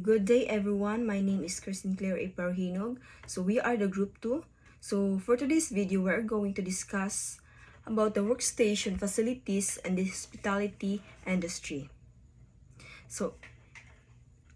Good day everyone, my name is Christine Claire Iparhinog. So we are the group 2. So for today's video, we're going to discuss about the workstation facilities and the hospitality industry. So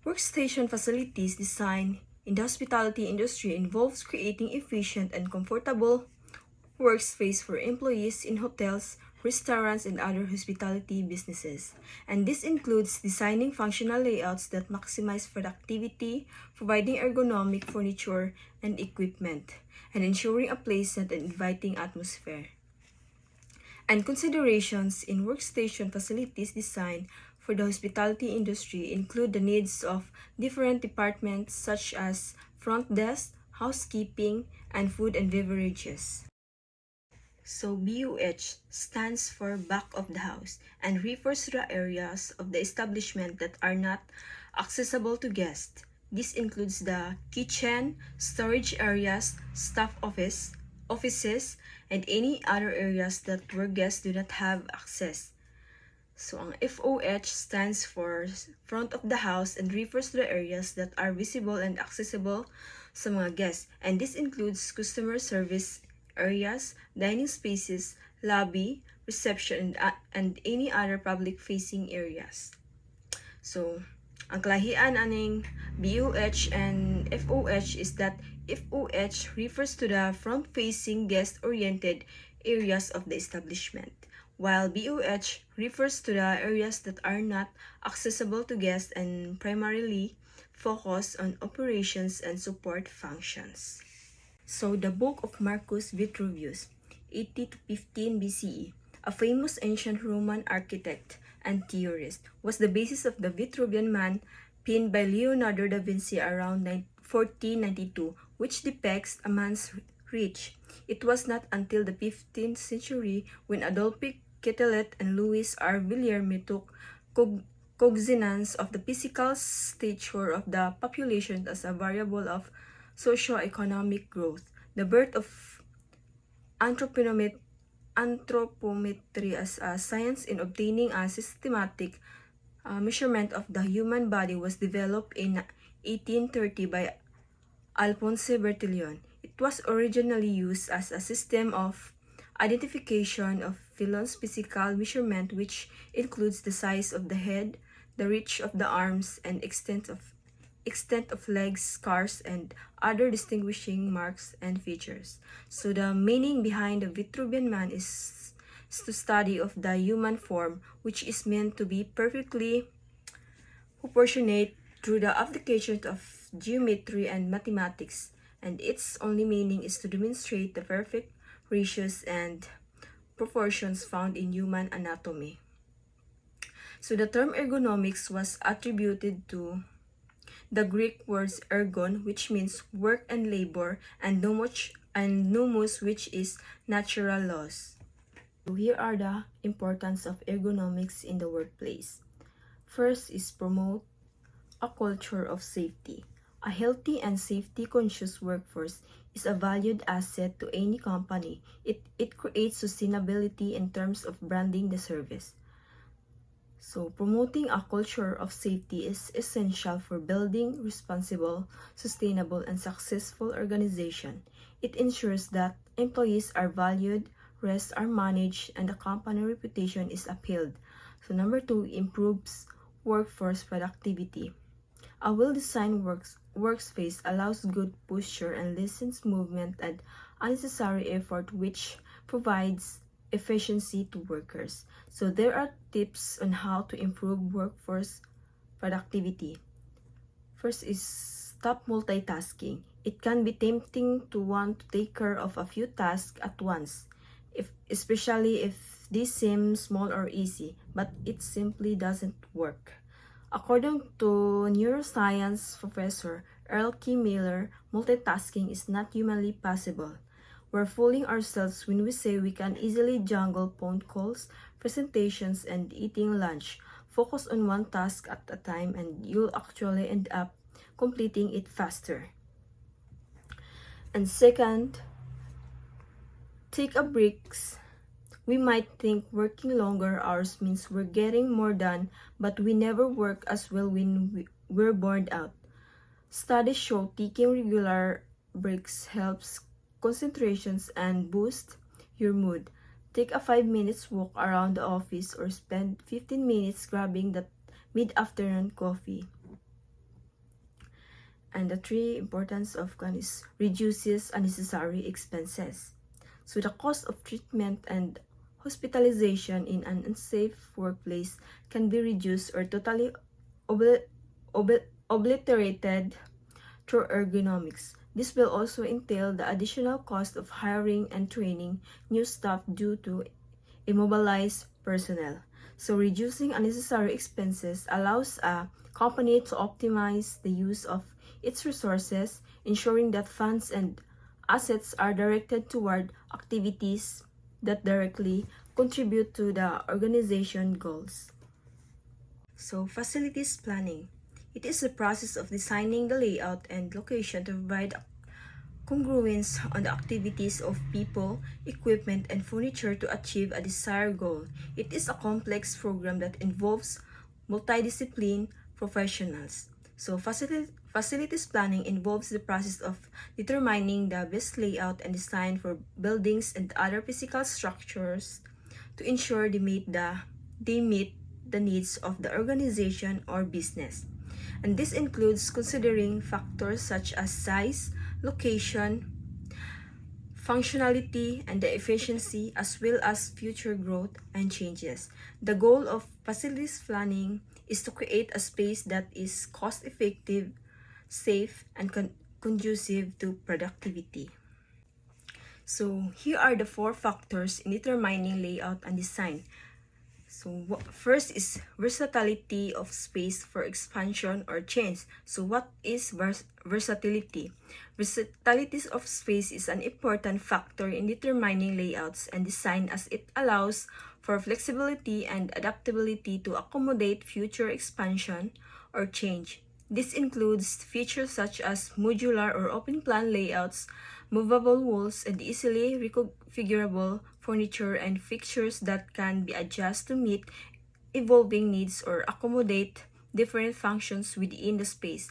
workstation facilities design in the hospitality industry involves creating efficient and comfortable workspace for employees in hotels, restaurants, and other hospitality businesses. And this includes designing functional layouts that maximize productivity, providing ergonomic furniture and equipment, and ensuring a pleasant and inviting atmosphere. And considerations in workstation facilities design for the hospitality industry include the needs of different departments such as front desk, housekeeping, and food and beverages. So BUH stands for back of the house and refers to the areas of the establishment that are not accessible to guests. This includes the kitchen, storage areas, staff offices, and any other areas that where guests do not have access. So ang FOH stands for front of the house and refers to the areas that are visible and accessible sa mga guests. And this includes customer service areas, dining spaces, lobby, reception, and any other public-facing areas. So, ang kalahian aning BUH and FOH is that FOH refers to the front-facing guest-oriented areas of the establishment, while BUH refers to the areas that are not accessible to guests and primarily focus on operations and support functions. So, the book of Marcus Vitruvius, 80 to 15 BCE, a famous ancient Roman architect and theorist, was the basis of the Vitruvian Man penned by Leonardo da Vinci around 1492, which depicts a man's reach. It was not until the 15th century when Adolphe Quetelet and Louis R. Villerme took cognizance of the physical stature of the population as a variable of socio-economic growth. The birth of anthropometry as a science in obtaining a systematic measurement of the human body was developed in 1830 by Alphonse Bertillon. It was originally used as a system of identification of Villon's physical measurement, which includes the size of the head, the reach of the arms, and extent of legs, scars, and other distinguishing marks and features. So the meaning behind the Vitruvian Man is the study of the human form, which is meant to be perfectly proportionate through the application of geometry and mathematics, and its only meaning is to demonstrate the perfect ratios and proportions found in human anatomy. So the term ergonomics was attributed to the Greek words ergon, which means work and labor, and nomos, which is natural laws. So here are the importance of ergonomics in the workplace. First is promote a culture of safety. A healthy and safety-conscious workforce is a valued asset to any company. It creates sustainability in terms of branding the service. So, promoting a culture of safety is essential for building responsible, sustainable, and successful organization. It ensures that employees are valued, risks are managed, and the company reputation is upheld. So, number 2, improves workforce productivity. A well-designed workspace allows good posture and lessens movement and unnecessary effort, which provides efficiency to workers. So there are tips on how to improve workforce productivity. First is stop multitasking. It can be tempting to want to take care of a few tasks at once, especially if these seem small or easy, but it simply doesn't work. According to neuroscience professor Earl K. Miller, multitasking is not humanly possible. We're fooling ourselves when we say we can easily juggle phone calls, presentations, and eating lunch. Focus on one task at a time and you'll actually end up completing it faster. And second, take a breaks. We might think working longer hours means we're getting more done, but we never work as well when we're burned out. Studies show taking regular breaks helps concentrations and boost your mood. Take a 5 minutes walk around the office or spend 15 minutes grabbing that mid-afternoon coffee. And the three importance of gun is reduces unnecessary expenses. So the cost of treatment and hospitalization in an unsafe workplace can be reduced or totally obliterated through ergonomics. This will also entail the additional cost of hiring and training new staff due to immobilized personnel. So reducing unnecessary expenses allows a company to optimize the use of its resources, ensuring that funds and assets are directed toward activities that directly contribute to the organization goals. So facilities planning. It is the process of designing the layout and location to provide congruence on the activities of people, equipment, and furniture to achieve a desired goal. It is a complex program that involves multidiscipline professionals. So facilities planning involves the process of determining the best layout and design for buildings and other physical structures to ensure they meet the needs of the organization or business. And this includes considering factors such as size, location, functionality, and the efficiency, as well as future growth and changes. The goal of facilities planning is to create a space that is cost-effective, safe, and conducive to productivity. So here are the 4 factors in determining layout and design. So first is versatility of space for expansion or change. So what is versatility? Versatility of space is an important factor in determining layouts and design, as it allows for flexibility and adaptability to accommodate future expansion or change. This includes features such as modular or open plan layouts, movable walls, and easily reconfigurable furniture and fixtures that can be adjusted to meet evolving needs or accommodate different functions within the space.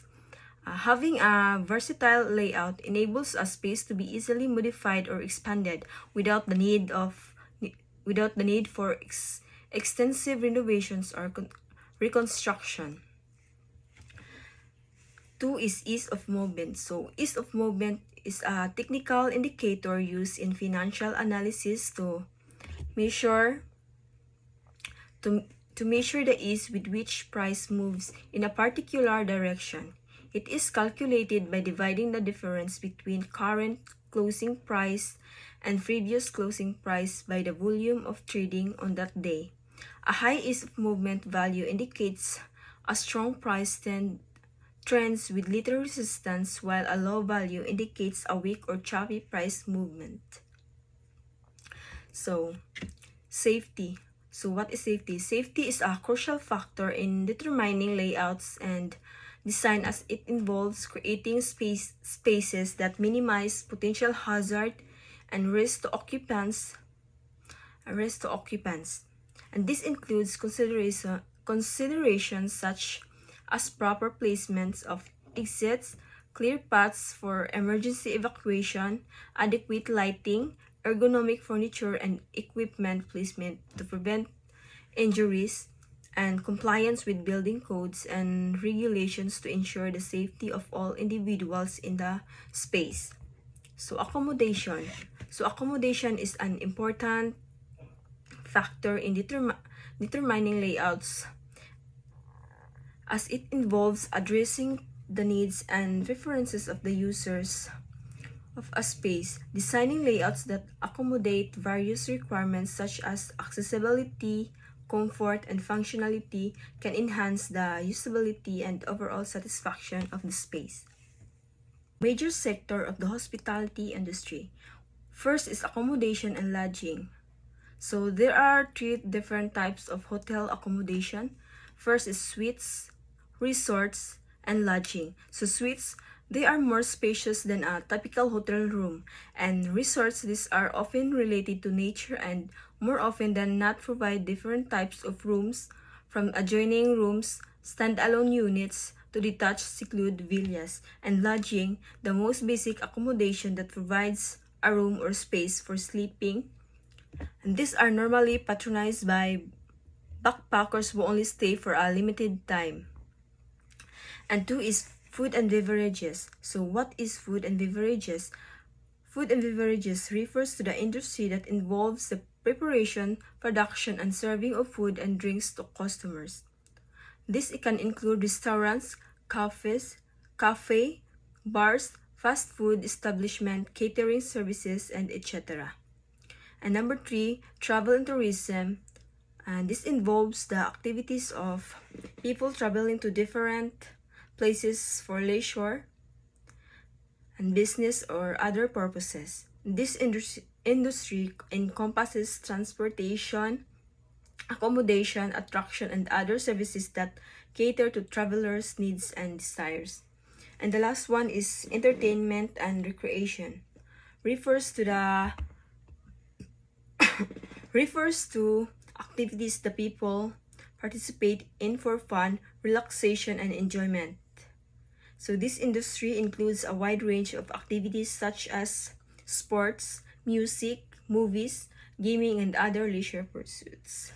Having a versatile layout enables a space to be easily modified or expanded without the need for extensive renovations or reconstruction. 2 is ease of movement. So ease of movement is a technical indicator used in financial analysis to measure the ease with which price moves in a particular direction. It is calculated by dividing the difference between current closing price and previous closing price by the volume of trading on that day. A high ease of movement value indicates a strong price trends with little resistance, while a low value indicates a weak or choppy price movement. So, safety. So what is safety? Safety is a crucial factor in determining layouts and design, as it involves creating spaces that minimize potential hazard and risk to occupants. And this includes considerations such as proper placements of exits, clear paths for emergency evacuation, adequate lighting, ergonomic furniture and equipment placement to prevent injuries, and compliance with building codes and regulations to ensure the safety of all individuals in the space. So accommodation. So accommodation is an important factor in determining layouts, as it involves addressing the needs and preferences of the users of a space. Designing layouts that accommodate various requirements such as accessibility, comfort, and functionality can enhance the usability and overall satisfaction of the space. Major sector of the hospitality industry. First is accommodation and lodging. So there are 3 different types of hotel accommodation. First is suites, resorts, and lodging. So suites, they are more spacious than a typical hotel room, and resorts, these are often related to nature and more often than not provide different types of rooms, from adjoining rooms, standalone units, to detach, seclude villas, and lodging, the most basic accommodation that provides a room or space for sleeping. And these are normally patronized by backpackers who only stay for a limited time. And two is food and beverages. So what is food and beverages? Food and beverages refers to the industry that involves the preparation, production, and serving of food and drinks to customers. This can include restaurants, cafe, bars, fast food establishment, catering services, and etc. And number three, travel and tourism. And this involves the activities of people traveling to different places for leisure and business or other purposes. This industry encompasses transportation, accommodation, attraction, and other services that cater to travelers' needs and desires. And the last one is entertainment and recreation. Refers to activities the people participate in for fun, relaxation, and enjoyment. So this industry includes a wide range of activities such as sports, music, movies, gaming, and other leisure pursuits.